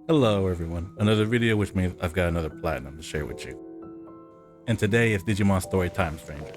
Hello everyone, another video which means I've got another platinum to share with you. And today is Digimon Story Time Stranger.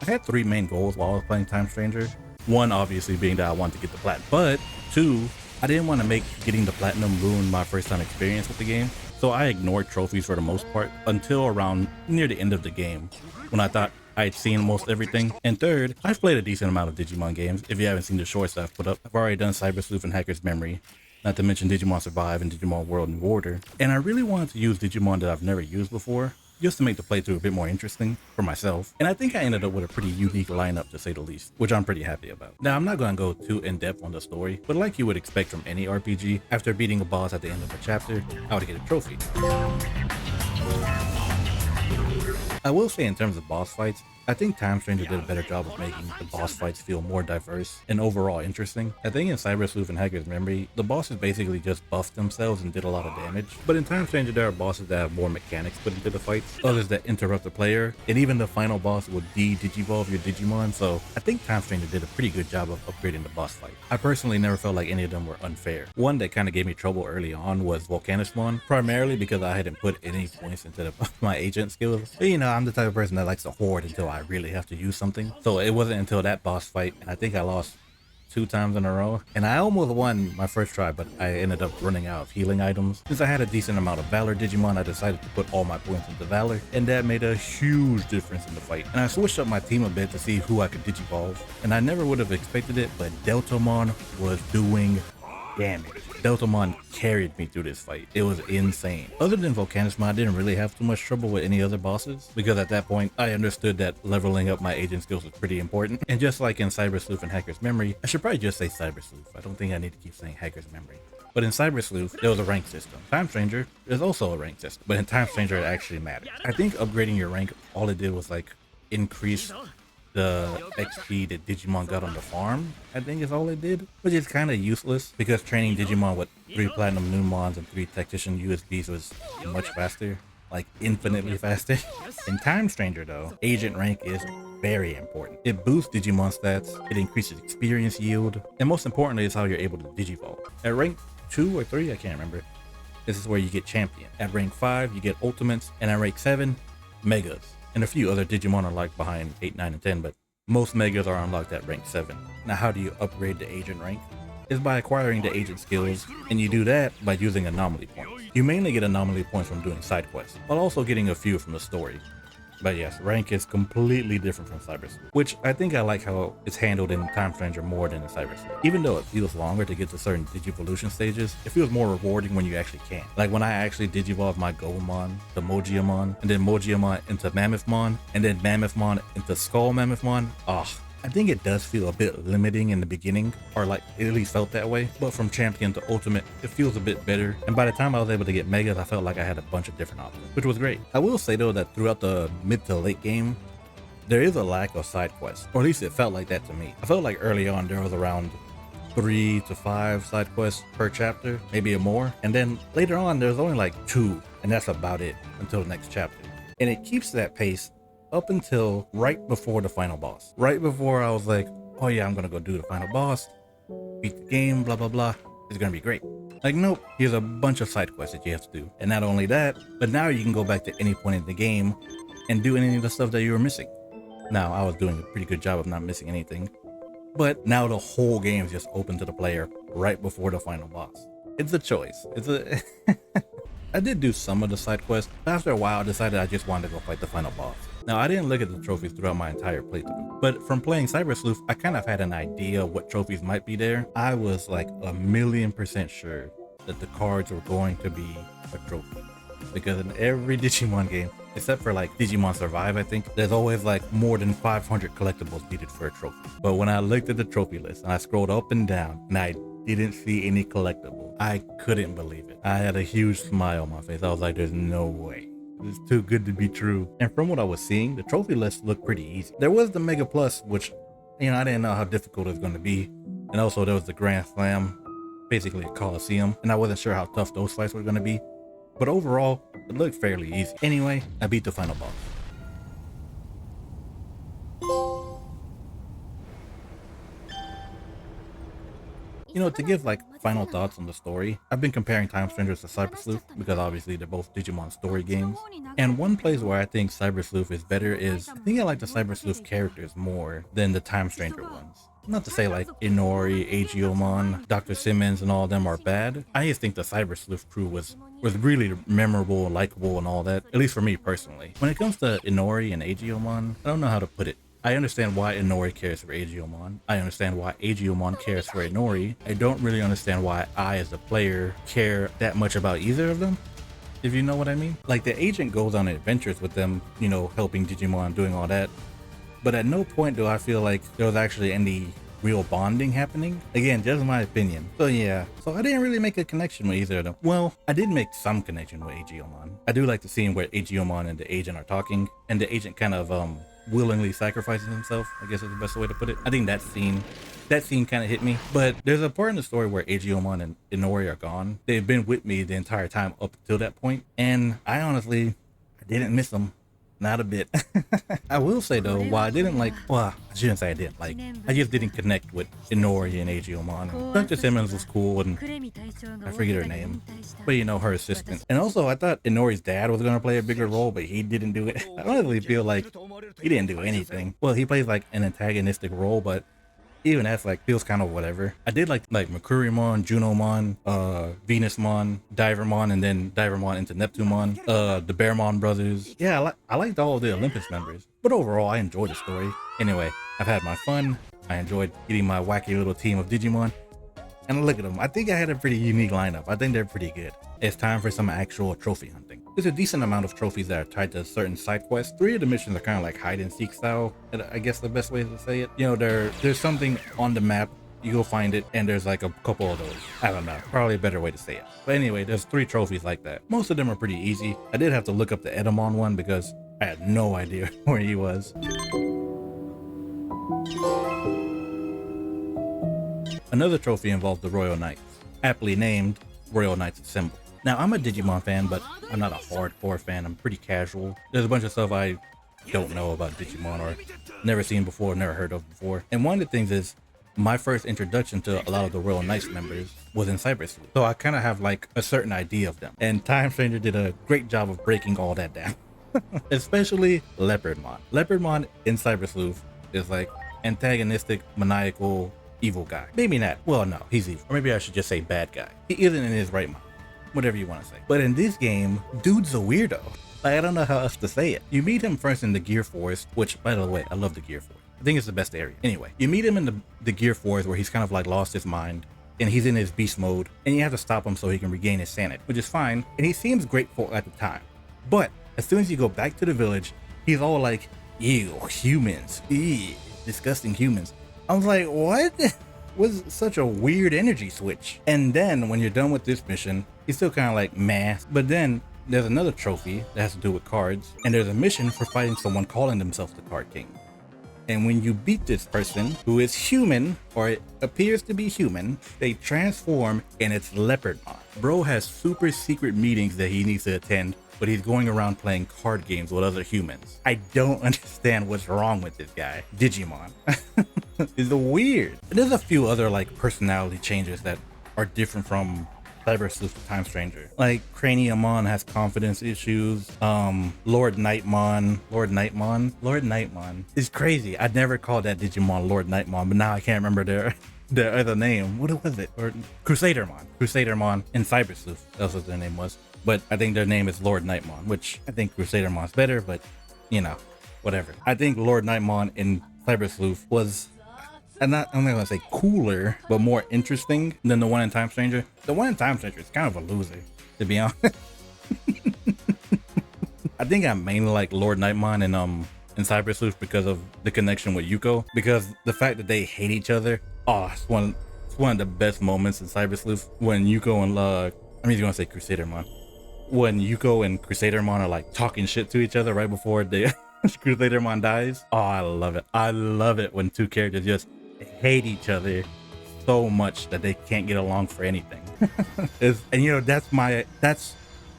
I had three main goals while I was playing Time Stranger. One obviously being that I wanted to get the platinum, but two, I didn't want to make getting the platinum ruin my first time experience with the game, so I ignored trophies for the most part until around near the end of the game, when I thought I'd seen most everything. And third, I've played a decent amount of Digimon games. If you haven't seen the shorts that I've put up, I've already done Cyber Sleuth and Hacker's Memory, not to mention Digimon Survive and Digimon World New Order. And I really wanted to use Digimon that I've never used before, just to make the playthrough a bit more interesting for myself. And I think I ended up with a pretty unique lineup to say the least, which I'm pretty happy about. Now, I'm not going to go too in depth on the story, but like you would expect from any RPG, after beating a boss at the end of a chapter, I would get a trophy. I will say in terms of boss fights, I think Time Stranger did a better job of making the boss fights feel more diverse and overall interesting. I think in Cyber Sleuth and Hacker's Memory, the bosses basically just buffed themselves and did a lot of damage. But in Time Stranger, there are bosses that have more mechanics put into the fights, others that interrupt the player, and even the final boss will de-digivolve your Digimon, so I think Time Stranger did a pretty good job of upgrading the boss fight. I personally never felt like any of them were unfair. One that kind of gave me trouble early on was Volcanismon, primarily because I hadn't put any points into my agent skills. But you know, I'm the type of person that likes to hoard until I really have to use something. So it wasn't until that boss fight, and I think I lost 2 times in a row, and I almost won my first try, but I ended up running out of healing items. Since I had a decent amount of Valor Digimon, I decided to put all my points into Valor, and that made a huge difference in the fight. And I switched up my team a bit to see who I could Digivolve, and I never would have expected it, but Deltamon was doing damage. Deltamon carried me through this fight. It was insane. Other than Volcanismon, I didn't really have too much trouble with any other bosses, because at that point, I understood that leveling up my agent skills was pretty important. And just like in Cyber Sleuth and Hacker's Memory, I should probably just say Cyber Sleuth. I don't think I need to keep saying Hacker's Memory. But in Cyber Sleuth, there was a rank system. Time Stranger is also a rank system, but in Time Stranger, it actually mattered. I think upgrading your rank, all it did was like increase the XP that Digimon got on the farm, I think is all it did, which is kind of useless because training Digimon with 3 Platinum Numons and 3 Tactician USBs was much faster, like infinitely faster. In Time Stranger though, agent rank is very important. It boosts Digimon stats, it increases experience yield, and most importantly is how you're able to Digivolve. At rank 2 or 3, I can't remember, this is where you get Champion. At rank 5, you get Ultimates, and at rank 7, Megas. And a few other Digimon are like behind 8, 9, and 10, but most Megas are unlocked at rank 7. Now how do you upgrade the agent rank? Is by acquiring the agent skills, and you do that by using anomaly points. You mainly get anomaly points from doing side quests, while also getting a few from the story. But yes, rank is completely different from Cyber Sleuth, which I think I like how it's handled in Time Stranger more than in Cyber Sleuth. Even though it feels longer to get to certain Digivolution stages, it feels more rewarding when you actually can. Like when I actually Digivolve my Gomamon to Mogiamon, and then Mogiamon into Mammothmon, and then Mammothmon into Skull Mammothmon, I think it does feel a bit limiting in the beginning, or like it at least felt that way, but from Champion to Ultimate, it feels a bit better, and by the time I was able to get Megas, I felt like I had a bunch of different options, which was great. I will say though that throughout the mid to late game, there is a lack of side quests, or at least it felt like that to me. I felt like early on there was around 3 to 5 side quests per chapter, maybe a more, and then later on there's only like 2, and that's about it until the next chapter. And it keeps that pace up until right before the final boss. Right before I was like, oh yeah, I'm gonna go do the final boss, beat the game, blah blah blah, it's gonna be great. Like nope, here's a bunch of side quests that you have to do. And not only that, but now you can go back to any point in the game and do any of the stuff that you were missing. Now I was doing a pretty good job of not missing anything, but now the whole game is just open to the player right before the final boss. It's a choice. I did do some of the side quests, but after a while I decided I just wanted to go fight the final boss. Now, I didn't look at the trophies throughout my entire playthrough, but from playing Cyber Sleuth, I kind of had an idea of what trophies might be there. I was like 1,000,000% sure that the cards were going to be a trophy, because in every Digimon game, except for like Digimon Survive, I think, there's always like more than 500 collectibles needed for a trophy. But when I looked at the trophy list and I scrolled up and down and I didn't see any collectibles, I couldn't believe it. I had a huge smile on my face. I was like, there's no way. It's too good to be true. And from what I was seeing, the trophy list looked pretty easy. There was the Mega Plus, which, you know, I didn't know how difficult it was going to be. And also there was the Grand Slam, basically a Coliseum, and I wasn't sure how tough those fights were going to be. But overall, it looked fairly easy. Anyway, I beat the final boss. You know, to give like final thoughts on the story, I've been comparing Time Strangers to Cyber Sleuth because obviously they're both Digimon story games. And one place where I think Cyber Sleuth is better is I think I like the Cyber Sleuth characters more than the Time Stranger ones. Not to say like Inori, Agiomon, Dr. Simmons, and all of them are bad. I just think the Cyber Sleuth crew was really memorable and likable and all that, at least for me personally. When it comes to Inori and Agiomon, I don't know how to put it. I understand why Inori cares for Agiomon. I understand why Agiomon cares for Inori. I don't really understand why I, as a player, care that much about either of them, if you know what I mean. Like, the agent goes on adventures with them, you know, helping Digimon, doing all that. But at no point do I feel like there was actually any real bonding happening. Again, just my opinion. So yeah, so I didn't really make a connection with either of them. Well, I did make some connection with Agiomon. I do like the scene where Agiomon and the agent are talking, and the agent kind of willingly sacrifices himself, I guess is the best way to put it. I think that scene kind of hit me. But there's a part in the story where Agiomon and Inori are gone. They've been with me the entire time up till that point, and I honestly, I didn't miss them. Not a bit. I will say though, while I didn't like, well, I shouldn't say I didn't like, I just didn't connect with Inori and Agiomon. Dr. Simmons was cool, and I forget her name, but you know, her assistant. And also, I thought Inori's dad was gonna play a bigger role, but he didn't do it. I honestly feel like he didn't do anything. Well, he plays like an antagonistic role, but even that's like feels kind of whatever. I did like Mercurimon, Junomon, Venusmon, Divermon, and then Divermon into Neptunemon, the Bearmon brothers. Yeah, I liked all of the Olympus members. But overall, I enjoyed the story. Anyway, I've had my fun. I enjoyed getting my wacky little team of Digimon. And look at them. I think I had a pretty unique lineup. I think they're pretty good. It's time for some actual trophy hunting. There's a decent amount of trophies that are tied to certain side quests. 3 of the missions are kind of like hide and seek style, I guess the best way to say it. You know, there's something on the map, you go find it, and there's like a couple of those. I don't know, probably a better way to say it. But anyway, there's 3 trophies like that. Most of them are pretty easy. I did have to look up the Edamon one because I had no idea where he was. Another trophy involved the Royal Knights, aptly named Royal Knights Assemble. Now, I'm a Digimon fan, but I'm not a hardcore fan. I'm pretty casual. There's a bunch of stuff I don't know about Digimon or never seen before, never heard of before. And one of the things is, my first introduction to a lot of the Royal Knights members was in Cyber Sleuth. So I kind of have like a certain idea of them. And Time Stranger did a great job of breaking all that down. Especially Leopardmon. Leopardmon in Cyber Sleuth is like antagonistic, maniacal, evil guy. Maybe not. Well, no, he's evil. Or maybe I should just say bad guy. He isn't in his right mind. Whatever you want to say. But in this game, dude's a weirdo. Like, I don't know how else to say it. You meet him first in the Gear Forest, which, by the way, I love the Gear Forest. I think it's the best area. Anyway, you meet him in the Gear Forest where he's kind of like lost his mind, and he's in his beast mode, and you have to stop him so he can regain his sanity, which is fine, and he seems grateful at the time. But as soon as you go back to the village, he's all like, ew, humans, ew, disgusting humans. I was like, what? Was such a weird energy switch. And then when you're done with this mission, he's still kind of like meh. But then there's another trophy that has to do with cards, and there's a mission for fighting someone calling themselves the Card King. And when you beat this person, who is human, or it appears to be human, they transform and it's Leopardmon. Bro has super secret meetings that he needs to attend, but he's going around playing card games with other humans. I don't understand what's wrong with this guy. Digimon. It's weird. There's a few other like personality changes that are different from Cyber Sleuth to Time Stranger. Like Craniumon has confidence issues. Lord Nightmon is crazy. I'd never called that Digimon Lord Nightmon, but now I can't remember their other name. What was it? Or Crusadermon in Cyber Sleuth. That's what their name was. But I think their name is Lord Nightmon, which I think Crusadermon's better, but you know, whatever. I think Lord Nightmon in Cyber Sleuth was, I'm not gonna say cooler, but more interesting than the one in Time Stranger. The one in Time Stranger is kind of a loser, to be honest. I think I mainly like Lord Nightmon in Cyber Sleuth because of the connection with Yuko. Because the fact that they hate each other, it's one of the best moments in Cyber Sleuth when Yuko and I'm just gonna say Crusadermon. When Yuko and Crusadermon are like talking shit to each other right before Crusadermon dies. Oh, I love it. I love it when two characters just hate each other so much that they can't get along for anything. And you know, that's my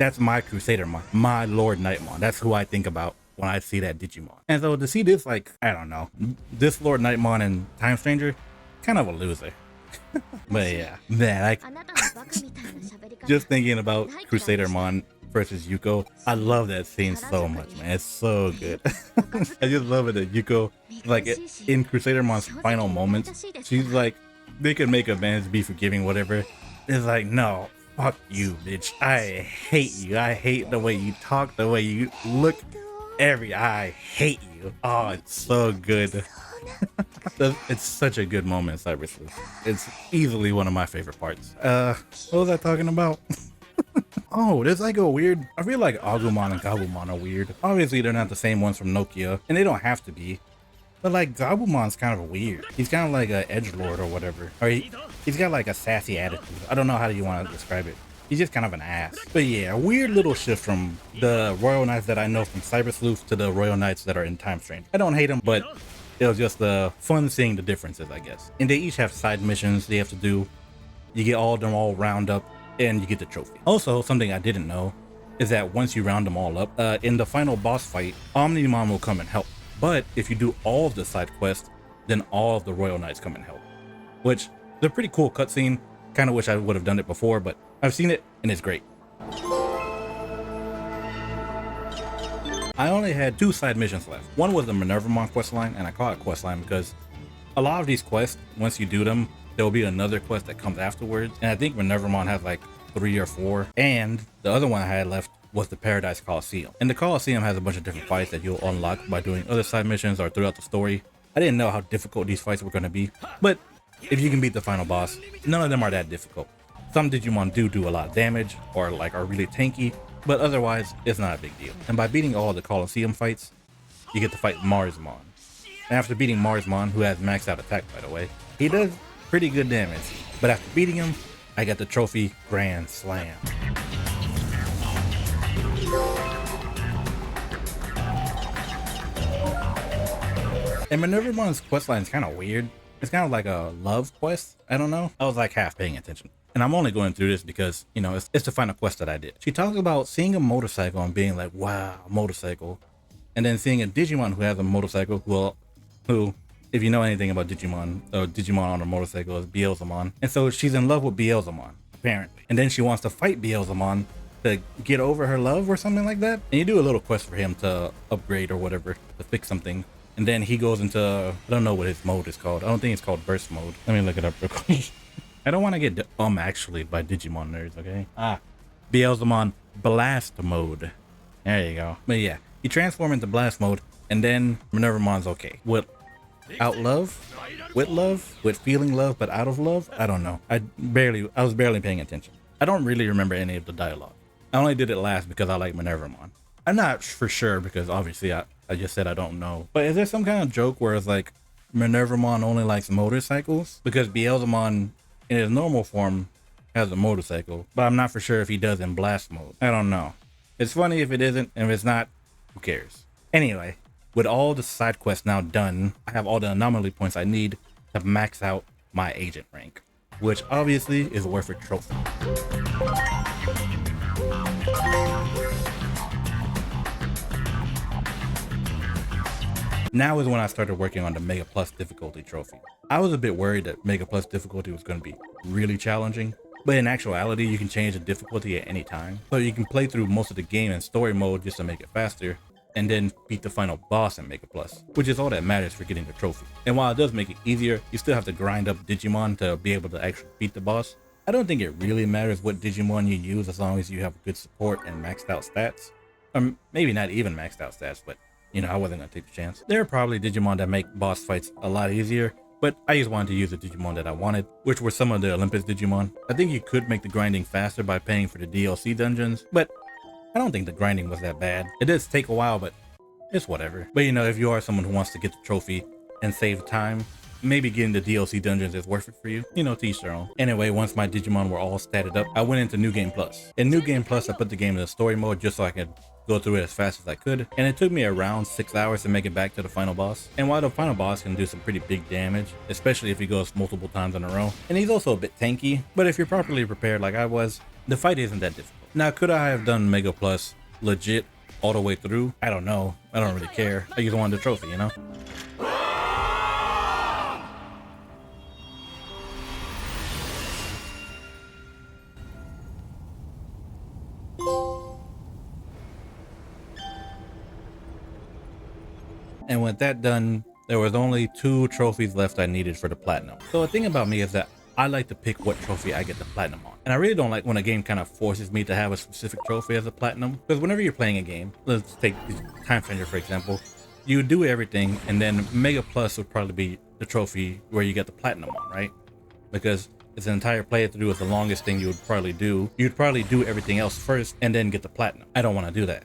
Crusadermon, my Lord Nightmon. That's who I think about when I see that Digimon. And so to see this, like, I don't know, this Lord Nightmon and Time Stranger, kind of a loser. But yeah, man, just thinking about Crusader Mon versus Yuko, I love that scene so much, man. It's so good. I just love it that Yuko, like in Crusader Mon's final moments, she's like, they could make advantage, be forgiving, whatever. It's like, no, fuck you, bitch. I hate you. I hate the way you talk, the way you look. I hate you. Oh, it's so good. It's such a good moment in Cyber Sleuth. It's easily one of my favorite parts. What was I talking about? Oh, there's like a weird, I feel like Agumon and Gabumon are weird. Obviously they're not the same ones from Nokia, and they don't have to be. But like Gabumon's kind of weird. He's kind of like an edgelord or whatever. Or he's got like a sassy attitude. I don't know how you want to describe it. He's just kind of an ass. But yeah, a weird little shift from the Royal Knights that I know from Cyber Sleuth to the Royal Knights that are in Time Strange. I don't hate them, but it was just fun seeing the differences, I guess. And they each have side missions they have to do. You get all of them all round up, and you get the trophy. Also, something I didn't know is that once you round them all up, in the final boss fight, Omnimon will come and help. But if you do all of the side quests, then all of the Royal Knights come and help. Which is a pretty cool cutscene. Kind of wish I would have done it before, but I've seen it and it's great. I only had 2 side missions left. One was the Minervamon questline, and I call it questline because a lot of these quests, once you do them, there will be another quest that comes afterwards. And I think Minervamon has like 3 or 4. And the other one I had left was the Paradise Coliseum. And the Coliseum has a bunch of different fights that you'll unlock by doing other side missions or throughout the story. I didn't know how difficult these fights were going to be, but if you can beat the final boss, none of them are that difficult. Some Digimon do a lot of damage or like are really tanky, but otherwise it's not a big deal. And by beating all the Coliseum fights, you get to fight Marsmon. And after beating Marsmon, who has maxed out attack by the way, he does pretty good damage. But after beating him, I got the trophy Grand Slam. And Minervamon's questline is kind of weird. It's kind of like a love quest. I don't know. I was like half paying attention. And I'm only going through this because, you know, it's the final quest that I did. She talks about seeing a motorcycle and being like, wow, motorcycle. And then seeing a Digimon who has a motorcycle, who, if you know anything about Digimon, Digimon on a motorcycle is Beelzemon. And so she's in love with Beelzemon, apparently. And then she wants to fight Beelzemon to get over her love or something like that. And you do a little quest for him to upgrade or whatever, to fix something. And then he goes into, I don't know what his mode is called. I don't think it's called burst mode. Let me look it up real quick. I don't want to get actually by Digimon nerds, okay? Beelzemon blast mode. There you go. But yeah, you transform into blast mode, and then Minervamon's okay. Without love? With love? With feeling love, but out of love? I don't know. I was barely paying attention. I don't really remember any of the dialogue. I only did it last because I like Minervamon. I'm not for sure because obviously I just said I don't know. But is there some kind of joke where it's like Minervamon only likes motorcycles? Because Beelzemon in his normal form has a motorcycle, but I'm not for sure if he does in blast mode. I don't know. It's funny if it isn't, and if it's not, who cares? Anyway, with all the side quests now done, I have all the anomaly points I need to max out my agent rank, which obviously is worth a trophy. Now is when I started working on the Mega Plus difficulty trophy. I was a bit worried that Mega Plus difficulty was going to be really challenging, but in actuality you can change the difficulty at any time. So you can play through most of the game in story mode just to make it faster, and then beat the final boss in Mega Plus, which is all that matters for getting the trophy. And while it does make it easier, you still have to grind up Digimon to be able to actually beat the boss. I don't think it really matters what Digimon you use as long as you have good support and maxed out stats. Or maybe not even maxed out stats, but you know, I wasn't gonna take the chance. There are probably Digimon that make boss fights a lot easier, but I just wanted to use the Digimon that I wanted, which were some of the Olympus Digimon. I think you could make the grinding faster by paying for the DLC dungeons, but I don't think the grinding was that bad. It does take a while, but it's whatever. But you know, if you are someone who wants to get the trophy and save time, maybe getting the DLC dungeons is worth it for you. You know, to each their own. Anyway, once my Digimon were all statted up, I went into New Game Plus. In New Game Plus, I put the game in the story mode just so I could go through it as fast as I could, and it took me around 6 hours to make it back to the final boss. And while the final boss can do some pretty big damage, especially if he goes multiple times in a row, and he's also a bit tanky, but if you're properly prepared like I was, the fight isn't that difficult. Now, could I have done Mega Plus legit all the way through? I don't know. I don't really care. I just wanted the trophy, you know? And with that done, there was only 2 trophies left I needed for the platinum. So the thing about me is that I like to pick what trophy I get the platinum on. And I really don't like when a game kind of forces me to have a specific trophy as a platinum. Because whenever you're playing a game, let's take Time Stranger for example, you do everything and then Mega Plus would probably be the trophy where you get the platinum on, right? Because it's an entire playthrough, is the longest thing you would probably do. You'd probably do everything else first and then get the platinum. I don't want to do that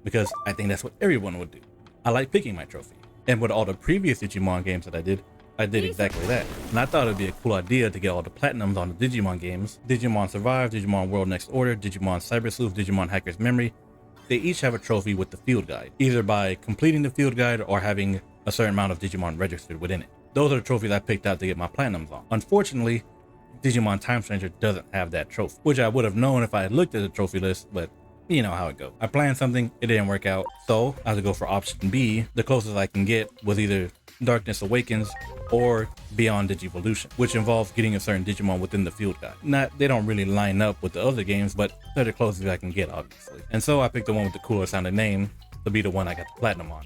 because I think that's what everyone would do. I like picking my trophy. And with all the previous Digimon games that I did exactly that. And I thought it'd be a cool idea to get all the platinums on the Digimon games. Digimon Survive, Digimon World Next Order, Digimon Cyber Sleuth, Digimon Hacker's Memory. They each have a trophy with the field guide, either by completing the field guide or having a certain amount of Digimon registered within it. Those are the trophies I picked out to get my platinums on. Unfortunately, Digimon Time Stranger doesn't have that trophy, which I would have known if I had looked at the trophy list, but you know how it goes. I planned something, it didn't work out, so I had to go for option B. The closest I can get was either Darkness Awakens or Beyond Digivolution, which involves getting a certain Digimon within the field guide. They don't really line up with the other games, but they're the closest I can get, obviously. And so I picked the one with the cooler sounding name to be the one I got the platinum on.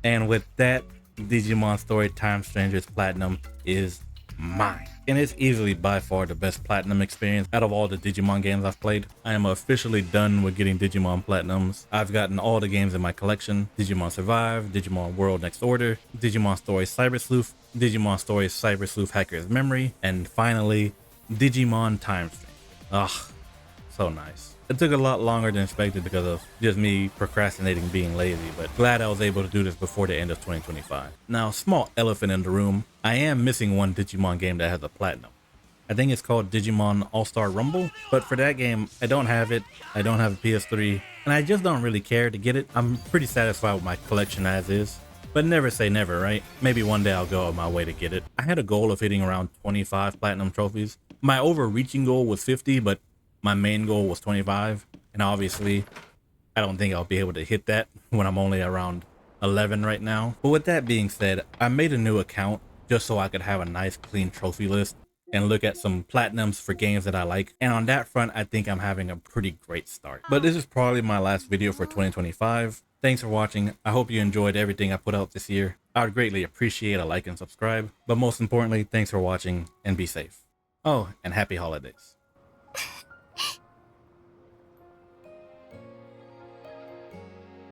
And with that, Digimon Story Time Stranger's Platinum is mine. And it's easily by far the best platinum experience out of all the Digimon games I've played. I am officially done with getting Digimon Platinums. I've gotten all the games in my collection: Digimon Survive, Digimon World Next Order, Digimon Story Cyber Sleuth, Digimon Story Cyber Sleuth Hacker's Memory, and finally, Digimon Time Stranger. Ugh, so nice. It took a lot longer than expected because of just me procrastinating being lazy, but glad I was able to do this before the end of 2025. Now, small elephant in the room, I am missing one Digimon game that has a platinum. I think it's called Digimon All-Star Rumble, but for that game, I don't have it, I don't have a PS3, and I just don't really care to get it. I'm pretty satisfied with my collection as is, but never say never, right? Maybe one day I'll go out my way to get it. I had a goal of hitting around 25 platinum trophies. My overreaching goal was 50, but my main goal was 25, and obviously I don't think I'll be able to hit that when I'm only around 11 right now. But with that being said, I made a new account just so I could have a nice clean trophy list and look at some platinums for games that I like. And on that front, I think I'm having a pretty great start. But this is probably my last video for 2025. Thanks for watching. I hope you enjoyed everything I put out this year. I would greatly appreciate a like and subscribe. But most importantly, thanks for watching and be safe. Oh, and happy holidays.